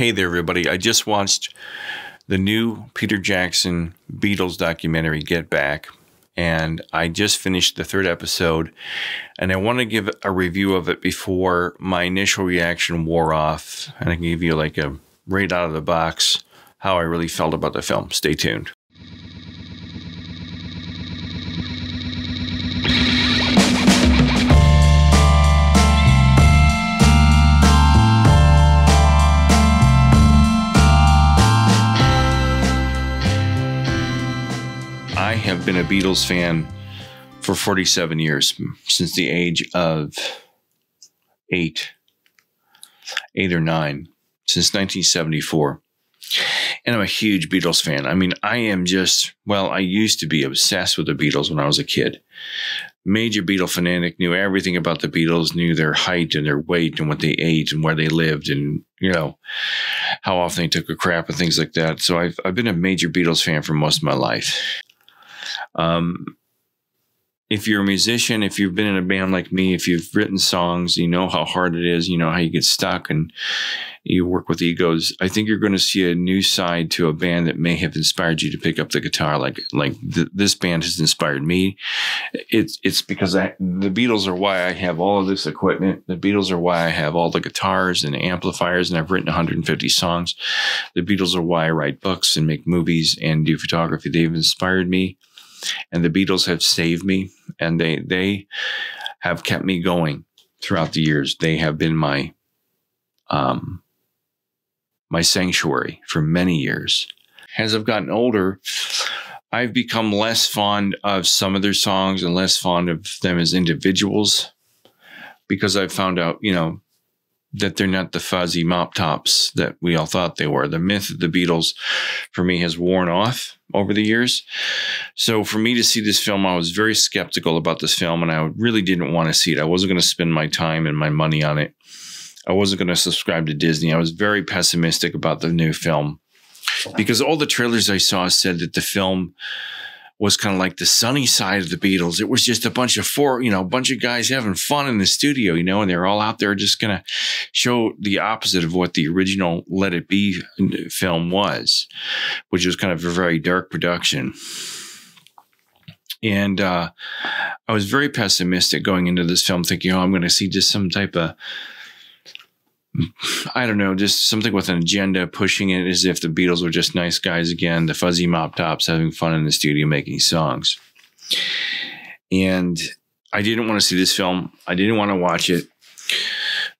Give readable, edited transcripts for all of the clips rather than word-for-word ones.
Hey there, everybody. I just watched the new Peter Jackson Beatles documentary, Get Back, and I just finished the third episode, and I want to give a review of it before my initial reaction wore off, and I can give you like a right out of the box how I really felt about the film. Stay tuned. I have been a Beatles fan for 47 years, since the age of eight or nine, since 1974. And I'm a huge Beatles fan. I mean, I used to be obsessed with the Beatles when I was a kid. Major Beatle fanatic, knew everything about the Beatles, knew their height and their weight and what they ate and where they lived and, how often they took a crap and things like that. So I've been a major Beatles fan for most of my life. If you're a musician, if you've been in a band like me, if you've written songs, you know how hard it is, you know how you get stuck and you work with egos. I think you're going to see a new side to a band that may have inspired you to pick up the guitar. This band has inspired me. It's because the Beatles are why I have all of this equipment. The Beatles are why I have all the guitars and amplifiers, and I've written 150 songs. The Beatles are why I write books and make movies and do photography. They've inspired me. And the Beatles have saved me, and they have kept me going throughout the years. They have been my sanctuary for many years. As I've gotten older, I've become less fond of some of their songs and less fond of them as individuals, because I've found out, that they're not the fuzzy mop tops that we all thought they were. The myth of the Beatles, for me, has worn off over the years. So for me to see this film, I was very skeptical about this film, and I really didn't want to see it. I wasn't going to spend my time and my money on it. I wasn't going to subscribe to Disney. I was very pessimistic about the new film, because all the trailers I saw said that the film was kind of like the sunny side of the Beatles. It was just a bunch of guys having fun in the studio, and they're all out there just going to show the opposite of what the original Let It Be film was, which was kind of a very dark production. And I was very pessimistic going into this film, thinking, I'm going to see just some type of, I don't know, just something with an agenda, pushing it as if the Beatles were just nice guys again, the fuzzy mop tops having fun in the studio making songs. And I didn't want to see this film. I didn't want to watch it.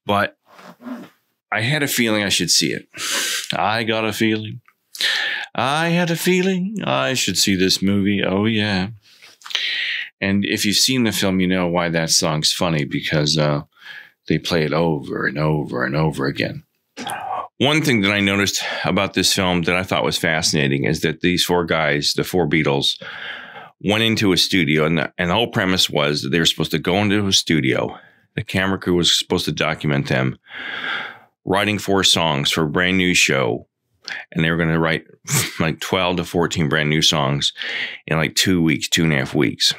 But I had a feeling I should see it. I got a feeling. I had a feeling I should see this movie. Oh, yeah. And if you've seen the film, you know why that song's funny, because they play it over and over and over again. One thing that I noticed about this film that I thought was fascinating is that these four guys, the four Beatles, went into a studio, and the whole premise was that they were supposed to go into a studio. The camera crew was supposed to document them writing 4 songs for a brand new show, and they were going to write like 12 to 14 brand new songs in like 2.5 weeks.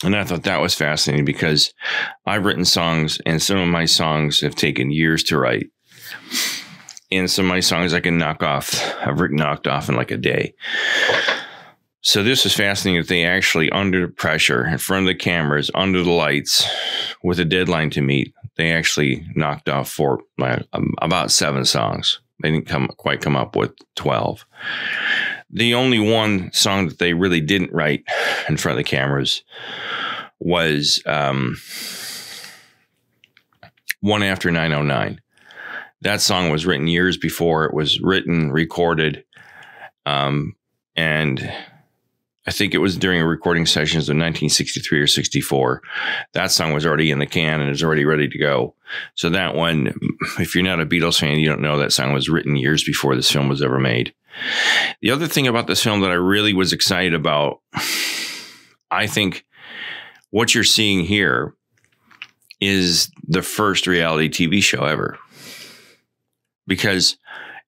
And I thought that was fascinating, because I've written songs, and some of my songs have taken years to write. And some of my songs I've knocked off in like a day. So this was fascinating that they actually, under pressure, in front of the cameras, under the lights, with a deadline to meet, they actually knocked off about 7 songs. They didn't quite come up with 12. The only one song that they really didn't write in front of the cameras was One After 909. That song was written years before it was written, recorded, and I think it was during recording sessions of 1963 or 64. That song was already in the can and is already ready to go. So that one, if you're not a Beatles fan, you don't know that song was written years before this film was ever made. The other thing about this film that I really was excited about, I think what you're seeing here is the first reality TV show ever. Because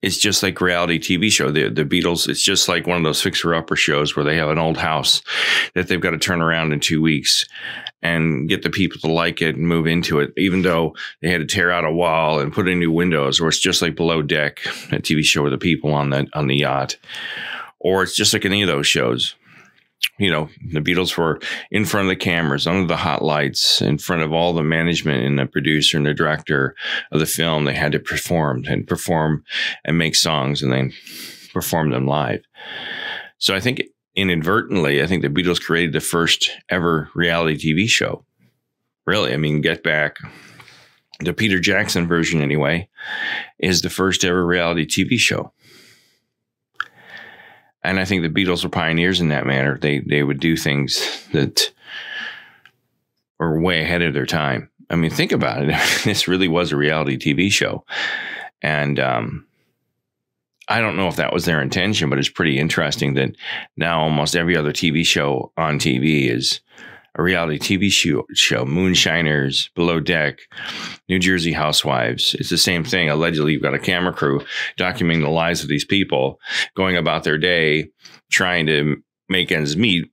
it's just like reality TV show. The Beatles, it's just like one of those fixer-upper shows where they have an old house that they've got to turn around in 2 weeks and get the people to like it and move into it, even though they had to tear out a wall and put in new windows. Or it's just like Below Deck, a TV show with the people on the yacht. Or it's just like any of those shows. You know, the Beatles were in front of the cameras, under the hot lights, in front of all the management and the producer and the director of the film. They had to perform and make songs and then perform them live. So I think inadvertently, I think the Beatles created the first ever reality TV show. Really, I mean, Get Back, the Peter Jackson version anyway, is the first ever reality TV show. And I think the Beatles were pioneers in that manner. They would do things that were way ahead of their time. I mean, think about it. This really was a reality TV show. And I don't know if that was their intention, but it's pretty interesting that now almost every other TV show on TV is a reality TV show. Moonshiners, Below Deck, New Jersey Housewives. It's the same thing. Allegedly, you've got a camera crew documenting the lives of these people, going about their day, trying to make ends meet.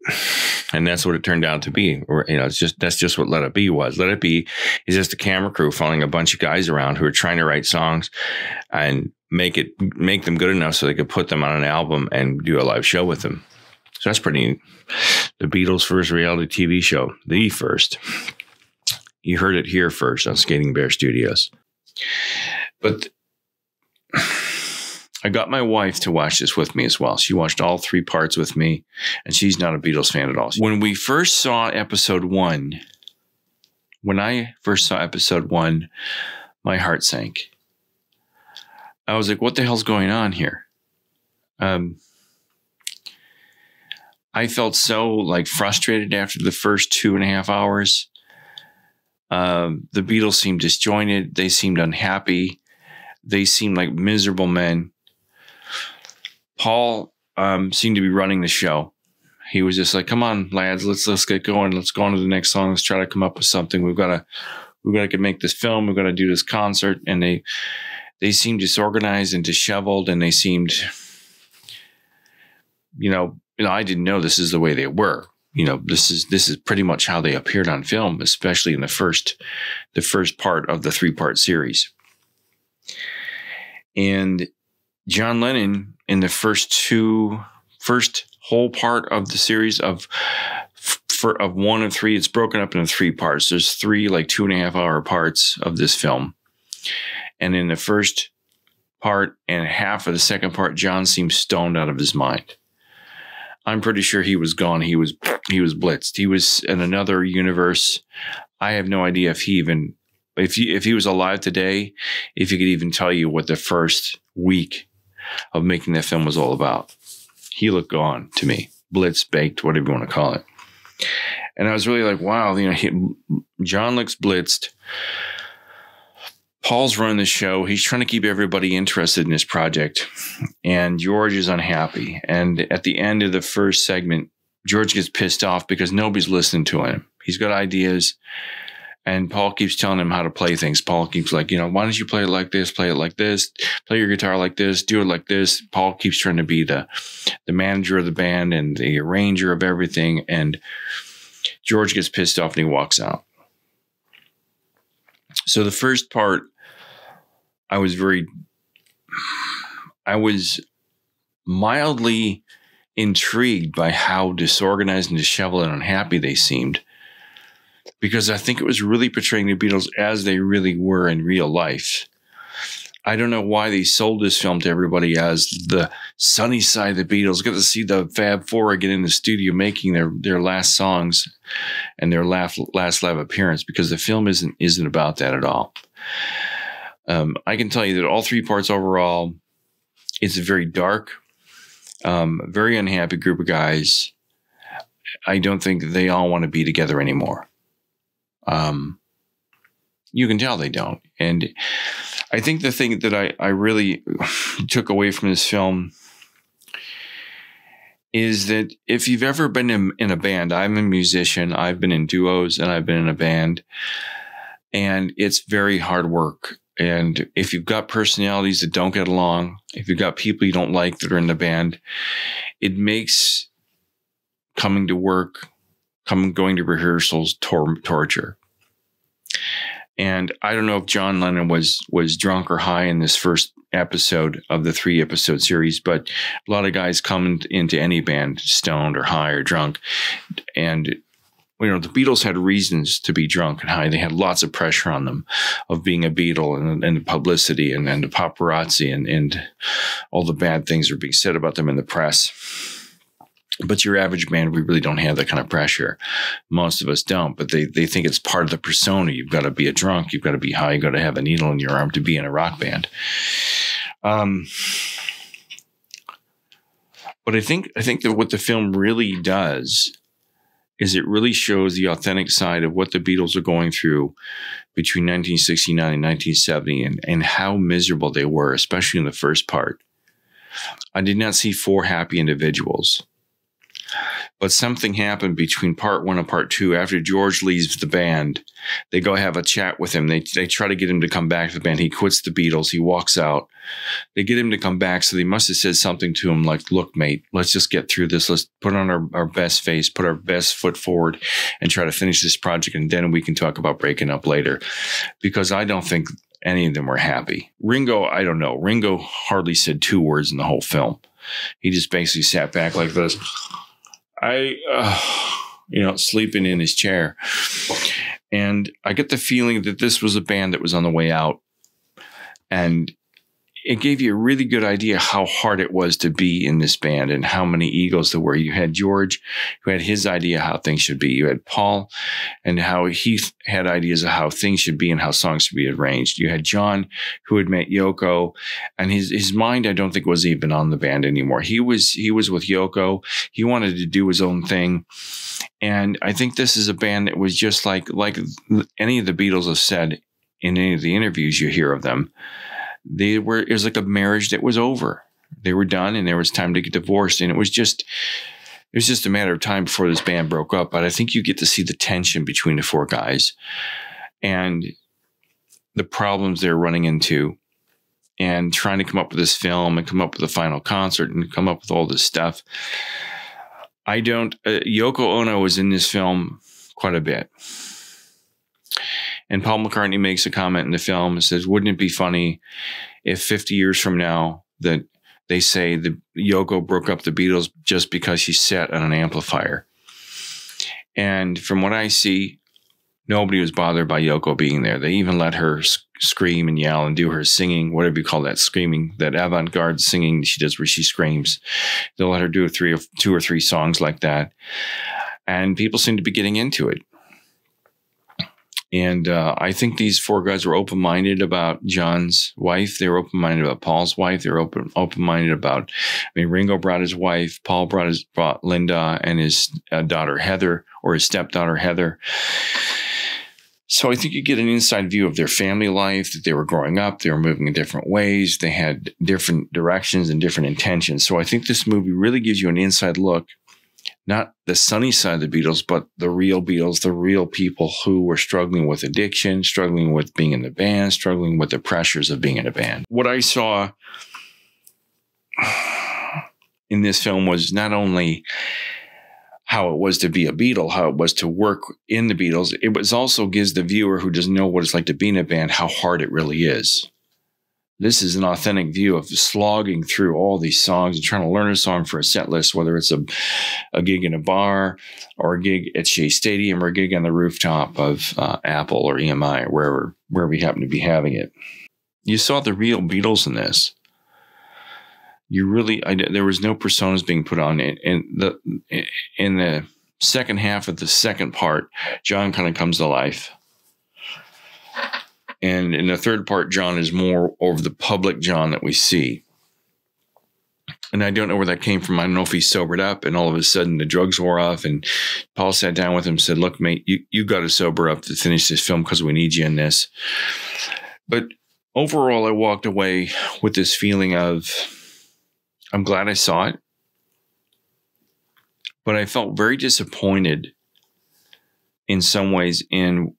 And that's what it turned out to be. Or, you know, that's just what Let It Be was. Let It Be is just a camera crew following a bunch of guys around who are trying to write songs and make them good enough so they could put them on an album and do a live show with them. So that's pretty neat. The Beatles' first reality TV show, the first. You heard it here first on Skating Bear Studios. But I got my wife to watch this with me as well. She watched all 3 parts with me, and she's not a Beatles fan at all. When we first saw episode 1, my heart sank. I was like, what the hell's going on here? I felt so like frustrated after the first 2.5 hours. The Beatles seemed disjointed. They seemed unhappy. They seemed like miserable men. Paul seemed to be running the show. He was just like, "Come on, lads, let's get going. Let's go on to the next song. Let's try to come up with something. We've got to make this film. We've got to do this concert." And they seemed disorganized and disheveled, and they seemed, I didn't know this is the way they were. This is pretty much how they appeared on film, especially in the first part of the 3-part series. And John Lennon in the first whole part of the series of 1 of 3, it's broken up into 3 parts. There's 3 like 2.5-hour parts of this film. And in the first part and half of the second part, John seems stoned out of his mind. I'm pretty sure he was gone. He was blitzed. He was in another universe. I have no idea if he was alive today, if he could even tell you what the first week of making that film was all about. He looked gone to me. Blitzed, baked, whatever you want to call it. And I was really like, wow, John looks blitzed. Paul's running the show. He's trying to keep everybody interested in this project. And George is unhappy. And at the end of the first segment, George gets pissed off because nobody's listening to him. He's got ideas. And Paul keeps telling him how to play things. Paul keeps like, why don't you play it like this? Play it like this. Play your guitar like this. Do it like this. Paul keeps trying to be the manager of the band and the arranger of everything. And George gets pissed off and he walks out. So the first part, I was mildly intrigued by how disorganized and disheveled and unhappy they seemed, because I think it was really portraying the Beatles as they really were in real life. I don't know why they sold this film to everybody as the sunny side of the Beatles. Got to see the Fab Four get in the studio making their last songs and their last live appearance, because the film isn't about that at all. I can tell you that all 3 parts overall, it's a very dark, very unhappy group of guys. I don't think they all want to be together anymore. You can tell they don't. And I think the thing that I really took away from this film is that if you've ever been in a band, I'm a musician, I've been in duos and I've been in a band, and it's very hard work. And if you've got personalities that don't get along, if you've got people you don't like that are in the band, it makes coming to work, going to rehearsals torture. And I don't know if John Lennon was drunk or high in this first episode of the 3-episode series, but a lot of guys come into any band stoned or high or drunk. And the Beatles had reasons to be drunk and high. They had lots of pressure on them of being a Beatle and the publicity and the paparazzi and all the bad things that were being said about them in the press. But your average band, we really don't have that kind of pressure. Most of us don't, but they think it's part of the persona. You've got to be a drunk. You've got to be high. You've got to have a needle in your arm to be in a rock band. But I think that what the film really does is it really shows the authentic side of what the Beatles are going through between 1969 and 1970 and how miserable they were, especially in the first part. I did not see 4 happy individuals. But something happened between part 1 and part 2. After George leaves the band, they go have a chat with him. They try to get him to come back to the band. He quits the Beatles. He walks out. They get him to come back. So they must have said something to him like, look, mate, let's just get through this. Let's put on our best face, put our best foot forward and try to finish this project. And then we can talk about breaking up later. Because I don't think any of them were happy. Ringo, I don't know. Ringo hardly said 2 words in the whole film. He just basically sat back like this. Sleeping in his chair. And I get the feeling that this was a band that was on the way out. And it gave you a really good idea how hard it was to be in this band and how many egos there were. You had George, who had his idea how things should be. You had Paul, and how he had ideas of how things should be and how songs should be arranged. You had John, who had met Yoko, and his mind, I don't think, was even on the band anymore. He was with Yoko. He wanted to do his own thing. And I think this is a band that was just like any of the Beatles have said in any of the interviews you hear of them. It was like a marriage that was over. They were done and there was time to get divorced. And it was just a matter of time before this band broke up. But I think you get to see the tension between the 4 guys and the problems they're running into and trying to come up with this film and come up with a final concert and come up with all this stuff. Yoko Ono was in this film quite a bit. And Paul McCartney makes a comment in the film and says, wouldn't it be funny if 50 years from now that they say that Yoko broke up the Beatles just because she sat on an amplifier? And from what I see, nobody was bothered by Yoko being there. They even let her scream and yell and do her singing, whatever you call that, screaming, that avant-garde singing she does where she screams. They'll let her do 2 or 3 songs like that. And people seem to be getting into it. And I think these 4 guys were open-minded about John's wife. They were open-minded about Paul's wife. They were open-minded about, Ringo brought his wife. Paul brought Linda and his daughter Heather, or his stepdaughter Heather. So I think you get an inside view of their family life, that they were growing up. They were moving in different ways. They had different directions and different intentions. So I think this movie really gives you an inside look. Not the sunny side of the Beatles, but the real Beatles, the real people who were struggling with addiction, struggling with being in the band, struggling with the pressures of being in a band. What I saw in this film was not only how it was to be a Beatle, how it was to work in the Beatles, it was also gives the viewer who doesn't know what it's like to be in a band how hard it really is. This is an authentic view of slogging through all these songs and trying to learn a song for a set list, whether it's a gig in a bar or a gig at Shea Stadium or a gig on the rooftop of Apple or EMI or wherever we happen to be having it. You saw the real Beatles in this. There was no personas being put on it. In the second half of the second part, John kind of comes to life. And in the third part, John is more of the public John that we see. And I don't know where that came from. I don't know if he sobered up and all of a sudden the drugs wore off. And Paul sat down with him and said, look, mate, you got to sober up to finish this film because we need you in this. But overall, I walked away with this feeling of, I'm glad I saw it. But I felt very disappointed in some ways in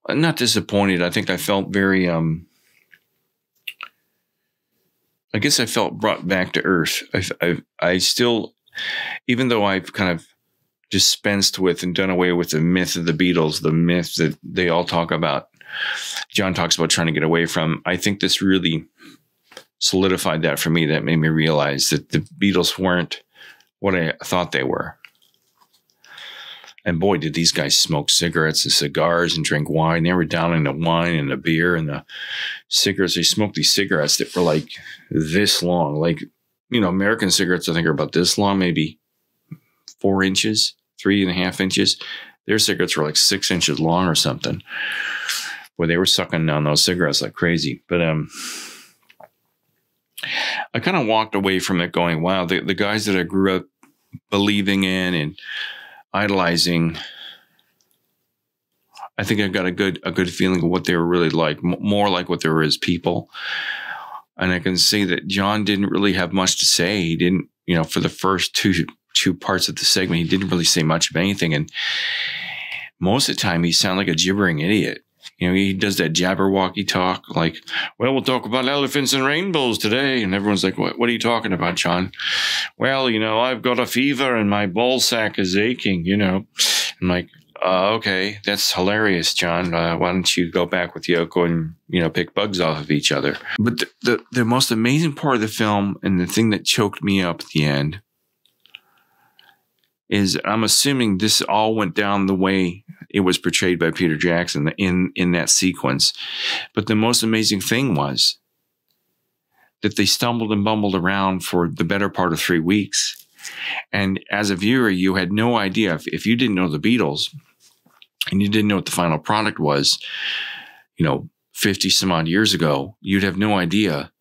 not disappointed. I think I felt very, I guess I felt brought back to earth. I still, even though I've kind of dispensed with and done away with the myth of the Beatles, the myth that they all talk about, John talks about trying to get away from, I think this really solidified that for me. That made me realize that the Beatles weren't what I thought they were. And boy, did these guys smoke cigarettes and cigars and drink wine. They were down in the wine and the beer and the cigarettes. They smoked these cigarettes that were like this long. Like, you know, American cigarettes, I think, are about this long, maybe 4 inches, 3.5 inches. Their cigarettes were like 6 inches long or something. Boy, they were sucking down those cigarettes like crazy. But I kind of walked away from it going, wow, the guys that I grew up believing in and idolizing, I think I got a good feeling of what they were really like, more like what they were as people. And I can say that John didn't really have much to say. He didn't, you know, for the first two parts of the segment, he didn't really say much of anything. And most of the time, he sounded like a gibbering idiot. You know, he does that jabberwocky talk, like, well, we'll talk about elephants and rainbows today. And everyone's like, what are you talking about, John? Well, you know, I've got a fever and my ball sack is aching, you know. I'm like, okay, that's hilarious, John. Why don't you go back with Yoko and, you know, pick bugs off of each other? But the most amazing part of the film, and the thing that choked me up at the end, is I'm assuming this all went down the way it was portrayed by Peter Jackson in that sequence. But the most amazing thing was that they stumbled and bumbled around for the better part of 3 weeks. And as a viewer, you had no idea, if you didn't know the Beatles and you didn't know what the final product was, you know, 50 some odd years ago, you'd have no idea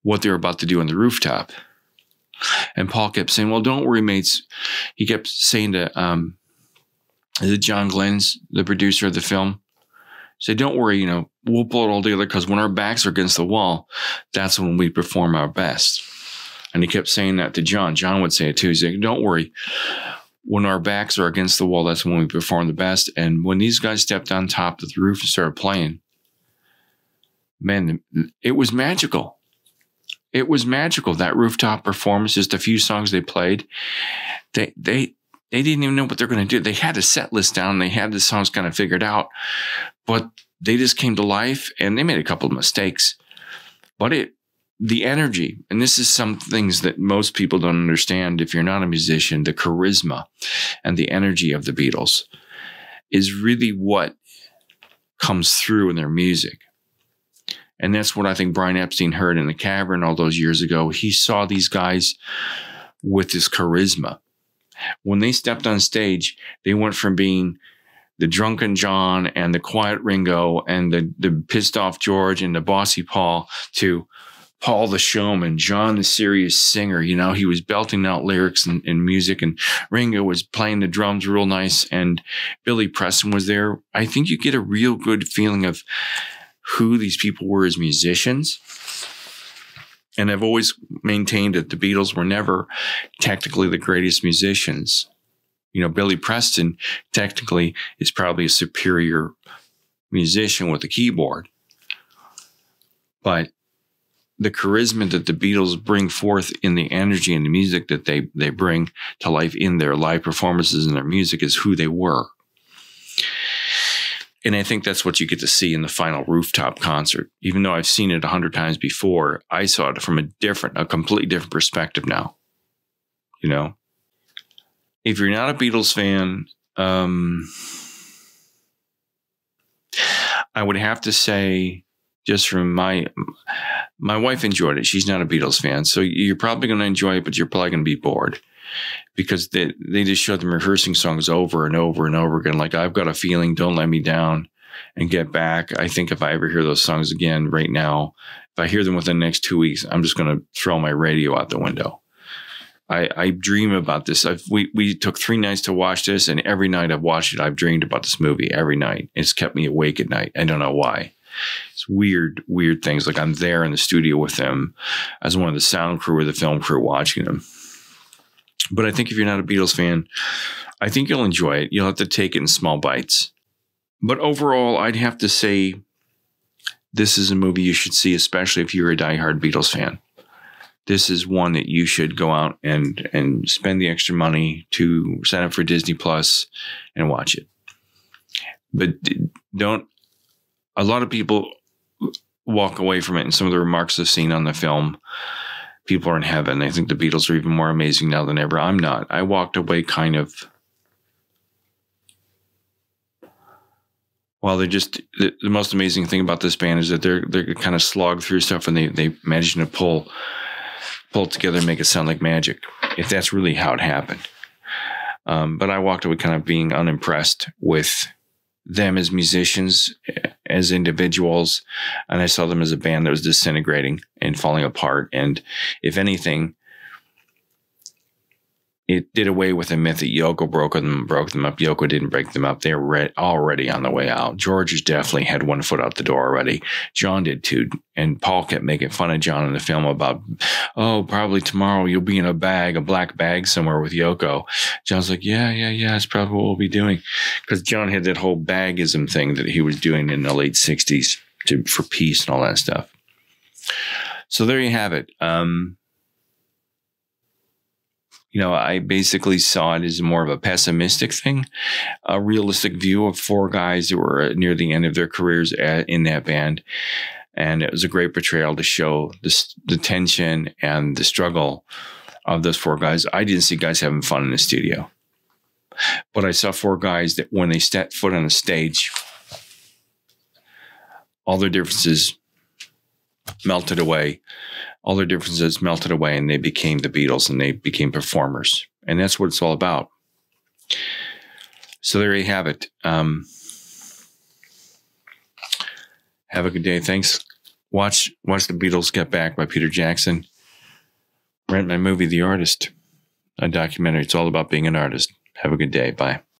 what they were about to do on the rooftop. And Paul kept saying, well, don't worry, mates. He kept saying to, is it John Glenn's, the producer of the film? Say, don't worry, you know, we'll pull it all together, because when our backs are against the wall, that's when we perform our best. And he kept saying that to John. John would say it too. He's like, don't worry. When our backs are against the wall, that's when we perform the best. And when these guys stepped on top of the roof and started playing, man, it was magical. It was magical. That rooftop performance, just a few songs they played, they didn't even know what they're going to do. They had a set list down. They had the songs kind of figured out, but they just came to life, and they made a couple of mistakes. But the energy, and this is some things that most people don't understand if you're not a musician, the charisma and the energy of the Beatles is really what comes through in their music. And that's what I think Brian Epstein heard in the cavern all those years ago. He saw these guys with this charisma. When they stepped on stage, they went from being the drunken John and the quiet Ringo and the pissed off George and the bossy Paul to Paul the showman, John the serious singer. You know, he was belting out lyrics and music, and Ringo was playing the drums real nice, and Billy Preston was there. I think you get a real good feeling of who these people were as musicians. And I've always maintained that the Beatles were never technically the greatest musicians. You know, Billy Preston technically is probably a superior musician with a keyboard. But the charisma that the Beatles bring forth in the energy and the music that they bring to life in their live performances and their music is who they were. And I think that's what you get to see in the final rooftop concert. Even though I've seen it 100 times before, I saw it from a completely different perspective now. You know, if you're not a Beatles fan, I would have to say, just from my wife enjoyed it. She's not a Beatles fan, so you're probably going to enjoy it, but you're probably going to be bored. Because they just showed them rehearsing songs over and over and over again. Like, I've Got a Feeling, Don't Let Me Down, and Get Back. I think if I ever hear those songs again right now, if I hear them within the next 2 weeks, I'm just going to throw my radio out the window. I dream about this. We took 3 nights to watch this, and every night I've watched it, I've dreamed about this movie every night. It's kept me awake at night. I don't know why. It's weird things. Like, I'm there in the studio with them as one of the sound crew or the film crew watching them. But I think if you're not a Beatles fan, I think you'll enjoy it. You'll have to take it in small bites. But overall, I'd have to say this is a movie you should see, especially if you're a diehard Beatles fan. This is one that you should go out and spend the extra money to sign up for Disney Plus and watch it. But don't, a lot of people walk away from it, and some of the remarks I've seen on the film, people are in heaven. They think the Beatles are even more amazing now than ever. I'm not. I walked away kind of, well, they're just, the most amazing thing about this band is that they're kind of slog through stuff, and they manage to pull it together and make it sound like magic, if that's really how it happened. But I walked away kind of being unimpressed with them as musicians, as individuals, and I saw them as a band that was disintegrating and falling apart. And if anything, it did away with the myth that Yoko broke them up. Yoko didn't break them up. They were already on the way out. George has definitely had one foot out the door already. John did too. And Paul kept making fun of John in the film about, oh, probably tomorrow you'll be in a black bag somewhere with Yoko. John's like, yeah, that's probably what we'll be doing. Because John had that whole bagism thing that he was doing in the late 60s for peace and all that stuff. So there you have it. I basically saw it as more of a pessimistic thing, a realistic view of four guys who were near the end of their careers in that band. And it was a great portrayal to show the tension and the struggle of those four guys. I didn't see guys having fun in the studio, but I saw four guys that when they stepped foot on the stage, all their differences melted away. All their differences melted away, and they became the Beatles, and they became performers. And that's what it's all about. So there you have it. Have a good day. Thanks. Watch The Beatles Get Back by Peter Jackson. Rent my movie, The Artist, a documentary. It's all about being an artist. Have a good day. Bye.